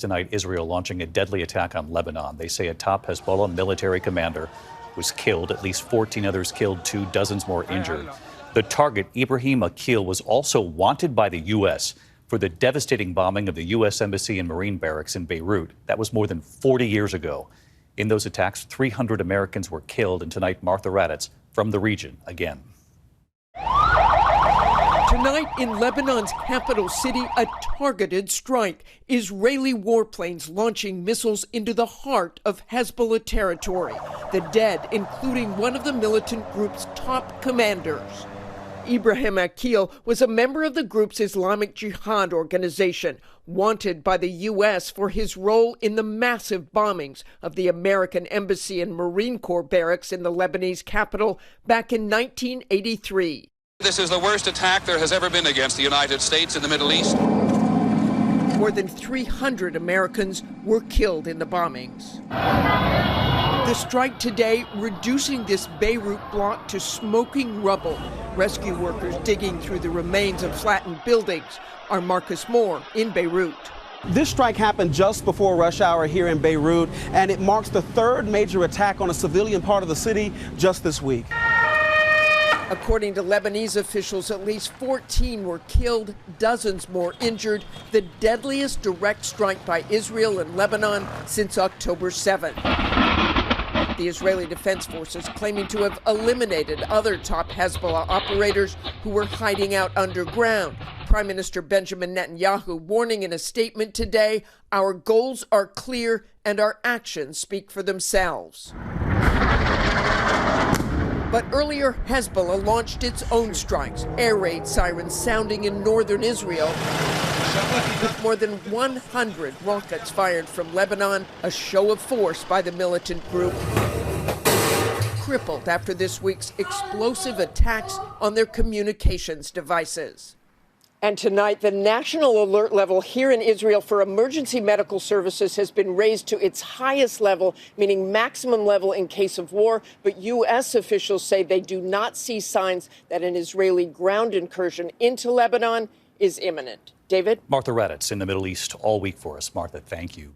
Tonight, Israel launching a deadly attack on Lebanon. They say a top Hezbollah military commander was killed, at least 14 others killed, 2 dozens more injured. The target, Ibrahim Akil, was also wanted by the U.S. for the devastating bombing of the U.S. Embassy and Marine Barracks in Beirut. That was more than 40 years ago. In those attacks, 300 Americans were killed. And tonight, Martha Raddatz from the region again. Tonight in Lebanon's capital city, a targeted strike. Israeli warplanes launching missiles into the heart of Hezbollah territory. The dead, including one of the militant group's top commanders. Ibrahim Akil was a member of the group's Islamic Jihad organization, wanted by the U.S. for his role in the massive bombings of the American Embassy and Marine Corps barracks in the Lebanese capital back in 1983. This is the worst attack there has ever been against the United States in the Middle East. More than 300 Americans were killed in the bombings. The strike today reducing this Beirut block to smoking rubble. Rescue workers digging through the remains of flattened buildings. Our Marcus Moore in Beirut. This strike happened just before rush hour here in Beirut, and it marks the third major attack on a civilian part of the city just this week. According to Lebanese officials, at least 14 were killed, dozens more injured, the deadliest direct strike by Israel in Lebanon since October 7th. The Israeli Defense Forces claiming to have eliminated other top Hezbollah operators who were hiding out underground. Prime Minister Benjamin Netanyahu warning in a statement today, "Our goals are clear and our actions speak for themselves." But earlier, Hezbollah launched its own strikes, air raid sirens sounding in northern Israel, with more than 100 rockets fired from Lebanon, a show of force by the militant group, crippled after this week's explosive attacks on their communications devices. And tonight, the national alert level here in Israel for emergency medical services has been raised to its highest level, meaning maximum level in case of war. But U.S. officials say they do not see signs that an Israeli ground incursion into Lebanon is imminent. David? Martha Raddatz in the Middle East all week for us. Martha, thank you.